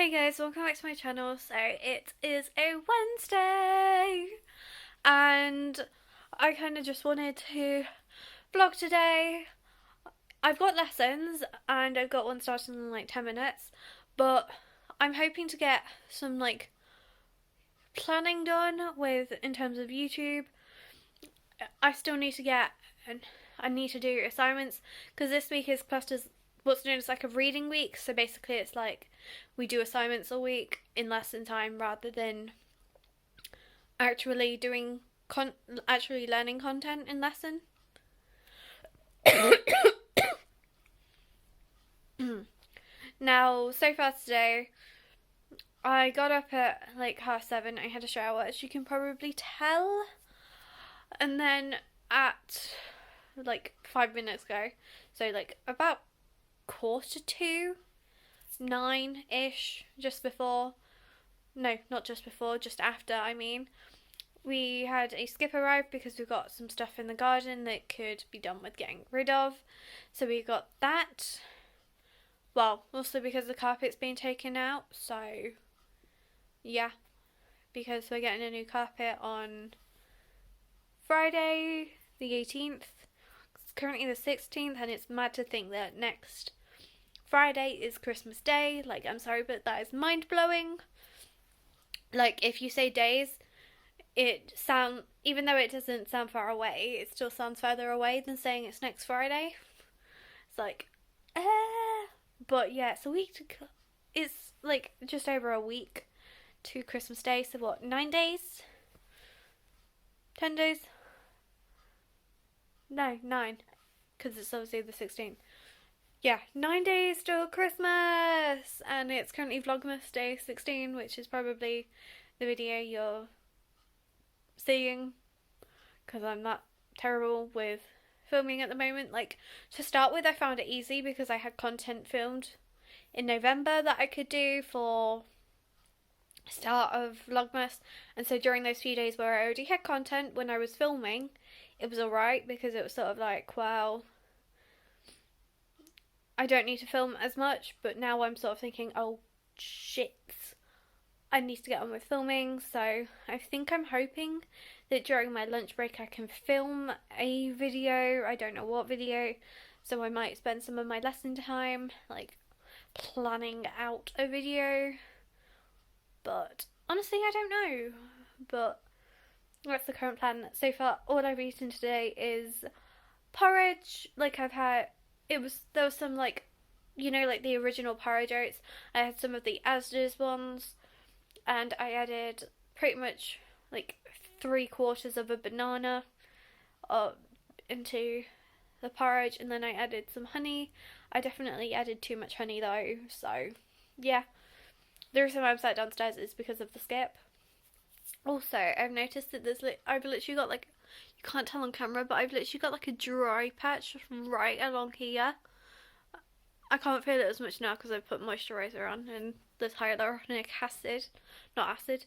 Hey guys, welcome back to my channel. So it is a Wednesday and I kind of just wanted to vlog today. I've got lessons and I've got one starting in like 10 minutes, but I'm hoping to get some like planning done with in terms of YouTube. I still need to get and I need to do assignments because this week is classed as what's known as like a reading week. So basically it's like we do assignments a week in lesson time rather than actually doing actually learning content in lesson. Now, so far today, I got up at like 7:30. I had a shower, as you can probably tell, and then at like 5 minutes ago, so like about 1:45, 9-ish, just before, no, not just before, just after, I mean, we had a skip arrive because we've got some stuff in the garden that could be done with getting rid of. So we got that. Well, also because the carpet's been taken out, so yeah, because we're getting a new carpet on Friday the 18th. It's currently the 16th, and it's mad to think that next Friday is Christmas Day. Like, I'm sorry, but that is mind-blowing. Like, if you say days, even though it doesn't sound far away, it still sounds further away than saying it's next Friday. It's like, but yeah, it's like just over a week to Christmas Day. So what, 9 days? 10 days? No, 9, because it's obviously the 16th. Yeah, 9 days till Christmas, and it's currently Vlogmas Day 16, which is probably the video you're seeing, because I'm not terrible with filming at the moment. Like, to start with, I found it easy because I had content filmed in November that I could do for start of Vlogmas, and so during those few days where I already had content when I was filming, it was alright because it was sort of like, well, I don't need to film as much. But now I'm sort of thinking, oh shit, I need to get on with filming. So I think I'm hoping that during my lunch break I can film a video. I don't know what video, so I might spend some of my lesson time like planning out a video, but honestly I don't know. But that's the current plan. So far all I've eaten today is porridge. Like, there was some like, you know, like the original porridge oats. I had some of the Asda's ones, and I added pretty much like 3/4 of a banana into the porridge, and then I added some honey. I definitely added too much honey though, so yeah. The reason why I'm sat downstairs is because of the skip. Also, I've noticed that I've literally got like, you can't tell on camera, but I've literally got like a dry patch right along here. I can't feel it as much now because I've put moisturiser on and there's hyaluronic acid, not acid,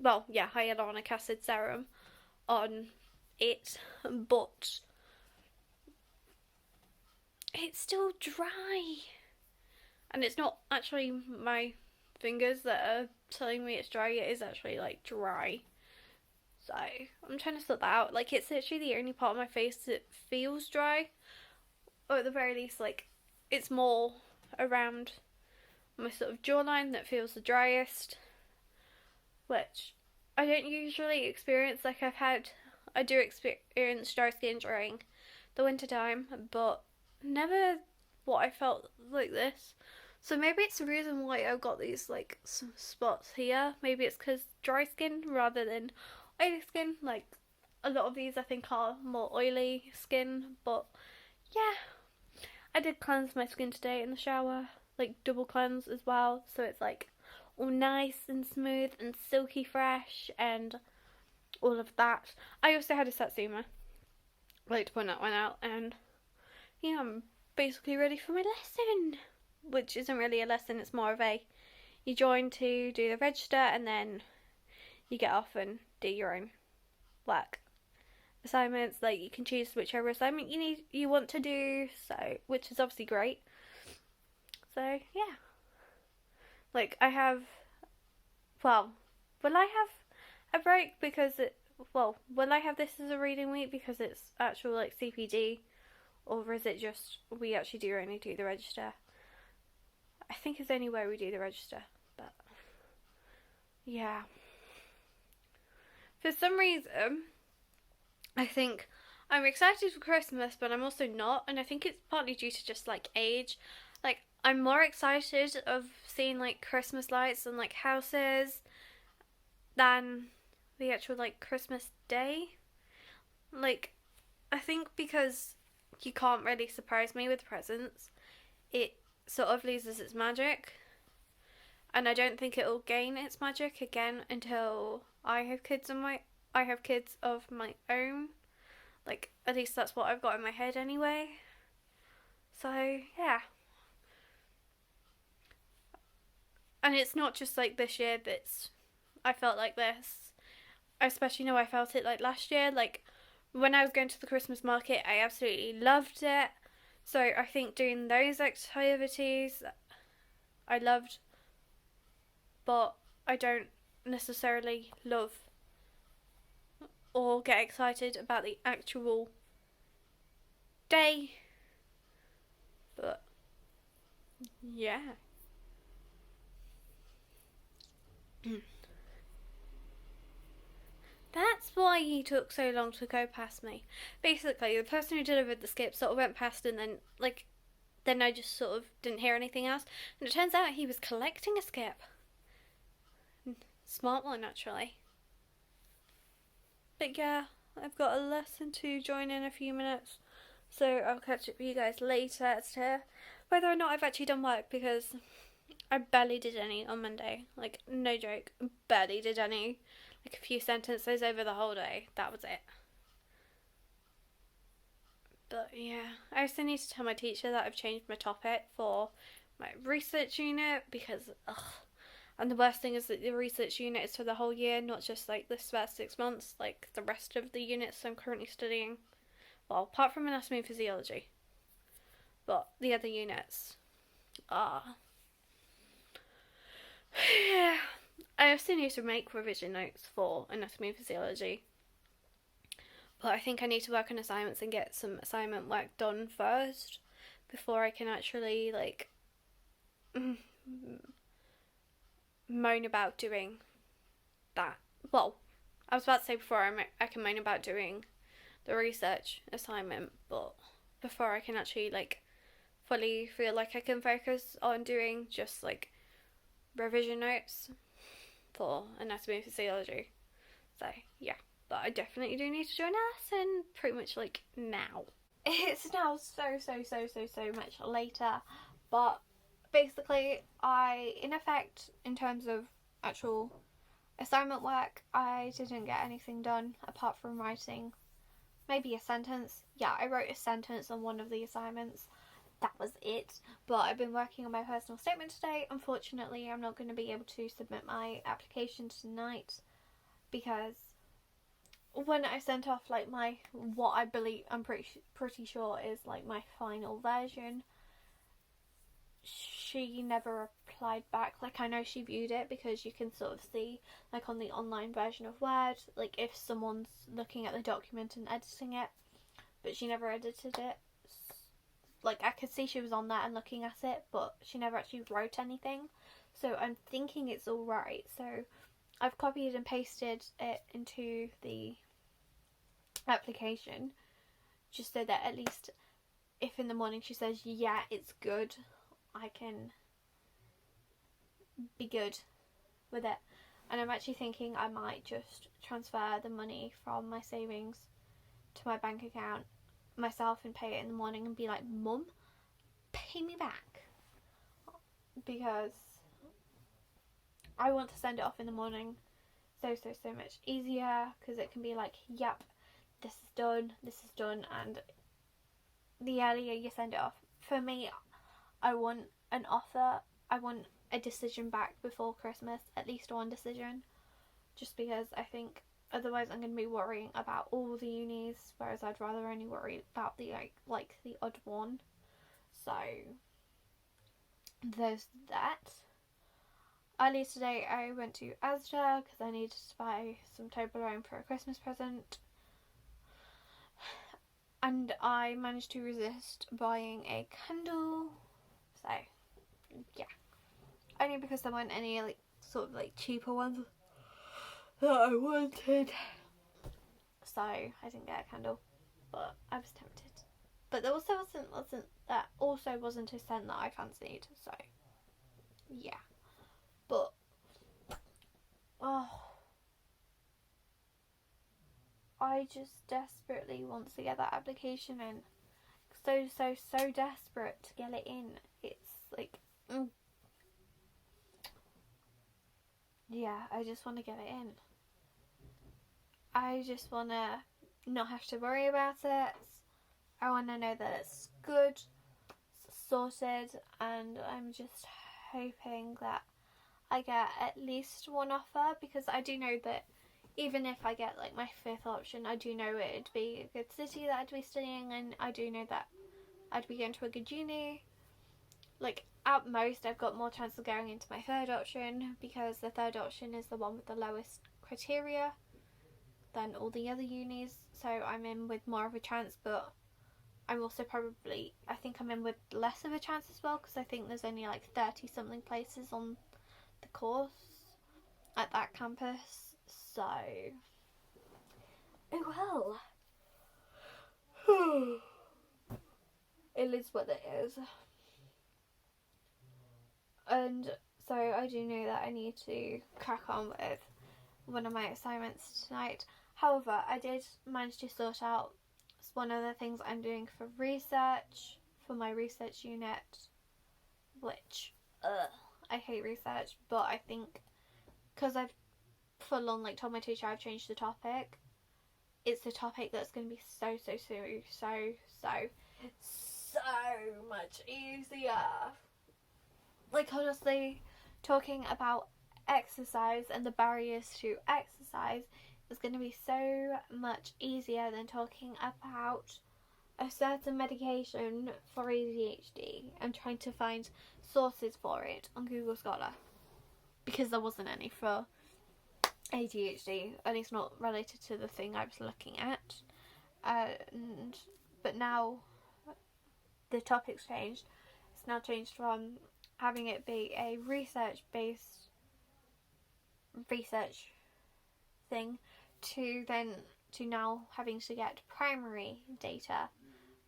well, yeah, hyaluronic acid serum on it, but it's still dry. And it's not actually my fingers that are telling me it's dry, it is actually like dry. So I'm trying to sort that out. Like, it's literally the only part of my face that feels dry, or at the very least, like, it's more around my sort of jawline that feels the driest, which I don't usually experience. Like, I do experience dry skin during the winter time, but never what I felt like this. So maybe it's the reason why I've got these like spots here. Maybe it's because dry skin rather than oily skin. Like, a lot of these I think are more oily skin, but yeah. I did cleanse my skin today in the shower, like double cleanse as well, so it's like all nice and smooth and silky fresh and all of that. I also had a satsuma, I'd like to point that one out, and yeah, I'm basically ready for my lesson, which isn't really a lesson, it's more of you join to do the register and then you get off and do your own work. Assignments, like, you can choose whichever assignment you want to do, so, which is obviously great. So yeah, Like, I have, well, will I have a break because will I have this as a reading week because it's actual, like, CPD? Or is it just we actually do only do the register? I think it's only where we do the register, but yeah. For some reason, I think I'm excited for Christmas, but I'm also not, and I think it's partly due to just like age. Like, I'm more excited of seeing like Christmas lights and like houses than the actual like Christmas day. Like, I think because you can't really surprise me with presents, it sort of loses its magic. And I don't think it'll gain its magic again until I have kids of my own. Like, at least that's what I've got in my head anyway. So, yeah. And it's not just like this year that's I felt like this. I especially know I felt it like last year. Like, when I was going to the Christmas market, I absolutely loved it. So I think doing those activities I loved, but I don't necessarily love or get excited about the actual day. But yeah. That's why he took so long to go past me. Basically, the person who delivered the skip sort of went past, and then I just sort of didn't hear anything else. And it turns out he was collecting a skip. Smart one, actually. But yeah, I've got a lesson to join in a few minutes, so I'll catch up with you guys later as to whether or not I've actually done work, because I barely did any on Monday. Like, no joke, barely did any. Like, a few sentences over the whole day. That was it. But yeah, I also need to tell my teacher that I've changed my topic for my research unit because, ugh. And the worst thing is that the research unit is for the whole year, not just like this first 6 months, like the rest of the units I'm currently studying. Well, apart from anatomy and physiology. But the other units are. Yeah. I also need to make revision notes for anatomy and physiology. But I think I need to work on assignments and get some assignment work done first before I can actually, like, moan about doing that. Well, I was about to say before I can moan about doing the research assignment, but before I can actually, like, fully feel like I can focus on doing just, like, revision notes for anatomy and physiology. So, yeah. But I definitely do need to join a lesson pretty much, like, now. It's now so much later, but basically, in effect, in terms of actual assignment work, I didn't get anything done apart from writing maybe a sentence. Yeah, I wrote a sentence on one of the assignments. That was it. But I've been working on my personal statement today. Unfortunately, I'm not going to be able to submit my application tonight because when I sent off like what I believe, I'm pretty sure is like my final version, she never replied back. Like, I know she viewed it because you can sort of see, like, on the online version of Word, like, if someone's looking at the document and editing it, but she never edited it. Like, I could see she was on there and looking at it, but she never actually wrote anything. So I'm thinking it's alright. So I've copied and pasted it into the application just so that at least if in the morning she says, yeah, it's good, I can be good with it. And I'm actually thinking I might just transfer the money from my savings to my bank account myself and pay it in the morning and be like, Mum, pay me back. Because I want to send it off in the morning so much easier, because it can be like, yep, this is done, and the earlier you send it off. For me, I want an offer, I want a decision back before Christmas, at least one decision, just because I think otherwise I'm going to be worrying about all the unis, whereas I'd rather only worry about the like the odd one. So there's that. earlier today I went to Asda because I needed to buy some Toblerone for a Christmas present. And I managed to resist buying a candle. So, yeah. Only because there weren't any like sort of like cheaper ones that I wanted. So I didn't get a candle, but I was tempted. But there also wasn't a scent that I fancied. So yeah, but I just desperately want to get that application in. So desperate to get it in. It's like, yeah, I just want to get it in. I just want to not have to worry about it. I want to know that it's good, sorted, and I'm just hoping that I get at least one offer, because I do know that even if I get like my 5th option, I do know it'd be a good city that I'd be studying in. I do know that I'd be going to a good uni. Like, at most, I've got more chance of going into my 3rd option, because the 3rd option is the one with the lowest criteria than all the other unis, so I'm in with more of a chance. But I'm also I think I'm in with less of a chance as well, because I think there's only like 30 something places on the course at that campus. So, oh well. It is what it is. And so I do know that I need to crack on with one of my assignments tonight. However, I did manage to sort out one of the things I'm doing for research, for my research unit, which, I hate research, but I think because I've full on like told my teacher I've changed the topic, it's a topic that's going to be so much easier. Like, honestly, talking about exercise and the barriers to exercise is going to be so much easier than talking about a certain medication for ADHD and trying to find sources for it on Google Scholar, because there wasn't any for ADHD, at least not related to the thing I was looking at. But now the topic's changed. It's now changed from having it be a research-based research thing to now having to get primary data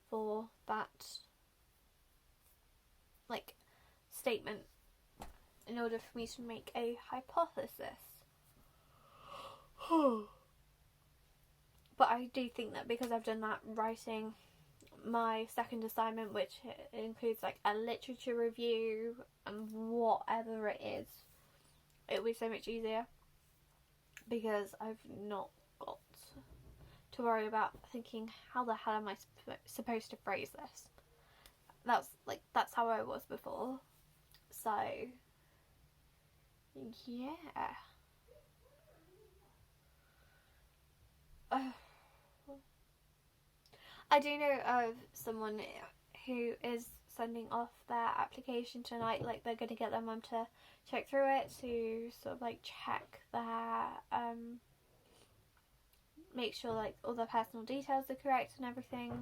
for that like statement in order for me to make a hypothesis. But I do think that because I've done that, writing my 2nd assignment, which includes like a literature review and whatever it is, it'll be so much easier, because I've not got to worry about thinking, how the hell am I supposed to phrase this? That's how I was before. So yeah. I do know of someone who is sending off their application tonight. Like, they're going to get their mum to check through it to sort of like check their make sure like all their personal details are correct and everything.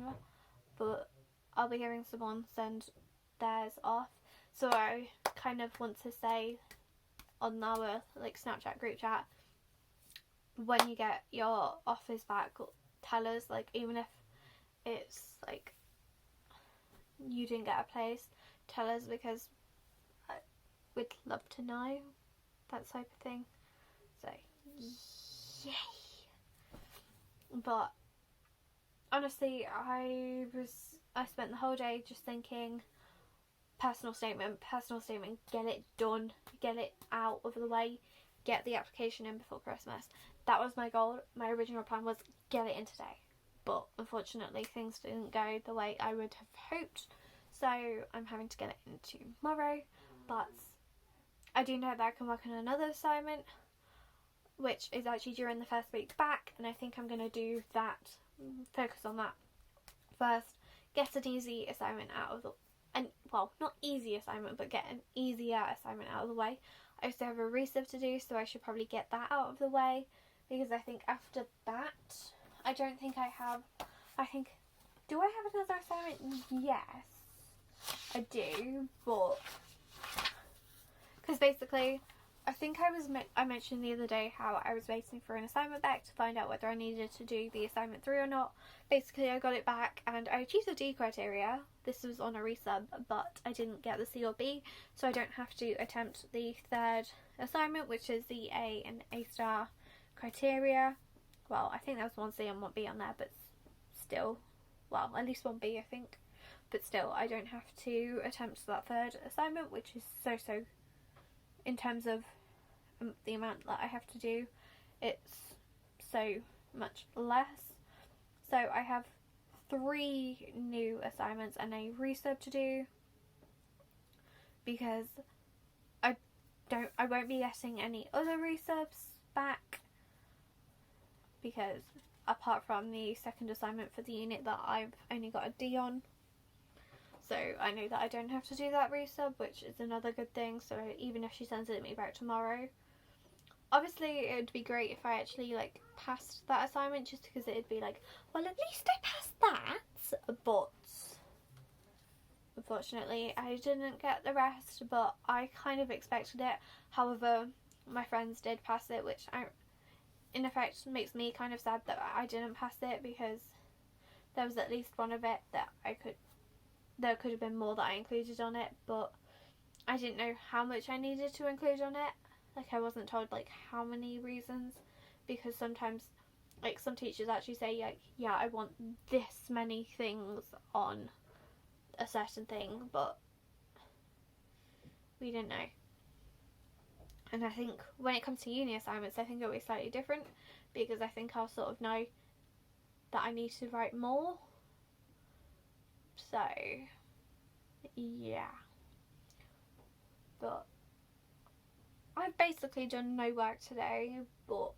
But I'll be hearing someone send theirs off, so I kind of want to say on our like Snapchat group chat, when you get your offers back, tell us, like, even if it's like you didn't get a place, tell us, because we'd love to know, that type of thing. So yay. But honestly, I spent the whole day just thinking, personal statement, get it done, get it out of the way, get the application in before Christmas. That was my goal. My original plan was get it in today, but unfortunately things didn't go the way I would have hoped, so I'm having to get it in tomorrow. But I do know that I can work on another assignment, which is actually during the first week back, and I think I'm going to do that, focus on that first, get an easy assignment out of the, and well, not easy assignment, but get an easier assignment out of the way. I still have a resub to do, so I should probably get that out of the way, because I think after that, I don't think I have, do I have another assignment? Yes, I do, but, because basically, I think I mentioned the other day how I was waiting for an assignment back to find out whether I needed to do the assignment 3 or not. Basically, I got it back and I achieved the D criteria. This was on a resub, but I didn't get the C or B, so I don't have to attempt the 3rd assignment, which is the A and A star criteria. Well, I think there was 1 C and 1 B on there, but still, well, at least 1 B, I think. But still, I don't have to attempt that 3rd assignment, which is so, in terms of the amount that I have to do, it's so much less. So I have 3 new assignments and a resub to do, because I won't be getting any other resubs back, because apart from the 2nd assignment for the unit that I've only got a D on, so I know that I don't have to do that resub, which is another good thing. So even if she sends it to me back tomorrow, obviously it would be great if I actually like passed that assignment, just because it'd be like, well, at least I passed that. But unfortunately I didn't get the rest, but I kind of expected it. However, my friends did pass it, which in effect makes me kind of sad that I didn't pass it, because there was at least one of it that there could have been more that I included on it, but I didn't know how much I needed to include on it. Like, I wasn't told like how many reasons, because sometimes like some teachers actually say like, yeah, I want this many things on a certain thing, but we didn't know. And I think when it comes to uni assignments, I think it'll be slightly different, because I think I'll sort of know that I need to write more. So yeah, but I've basically done no work today, but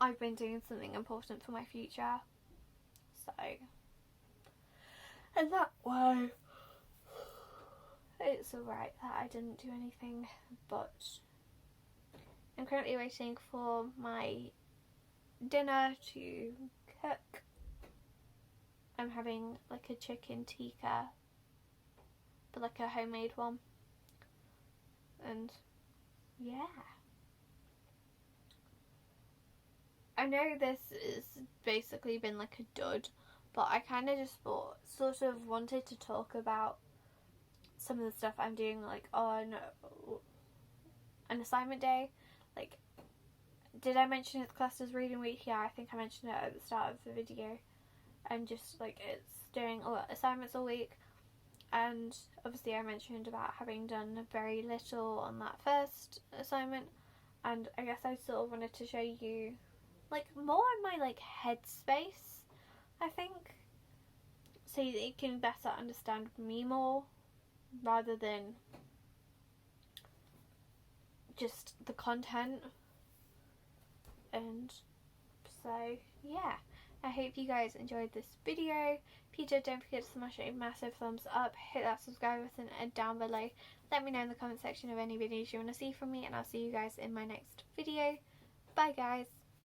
I've been doing something important for my future, so, and that way it's alright that I didn't do anything. But I'm currently waiting for my dinner to cook. I'm having like a chicken tikka, but like a homemade one, and yeah. I know this has basically been like a dud, but I kind of just sort of wanted to talk about some of the stuff I'm doing like on an assignment day. Like, did I mention it's classed as reading week? Yeah, I think I mentioned it at the start of the video. And just like it's doing assignments all week, and obviously I mentioned about having done very little on that 1st assignment, and I guess I sort of wanted to show you like more in my like headspace, I think, so that you can better understand me more rather than just the content. And so yeah, I hope you guys enjoyed this video. If you did, don't forget to smash a massive thumbs up, hit that subscribe button, and down below let me know in the comment section of any videos you want to see from me, and I'll see you guys in my next video. Bye guys.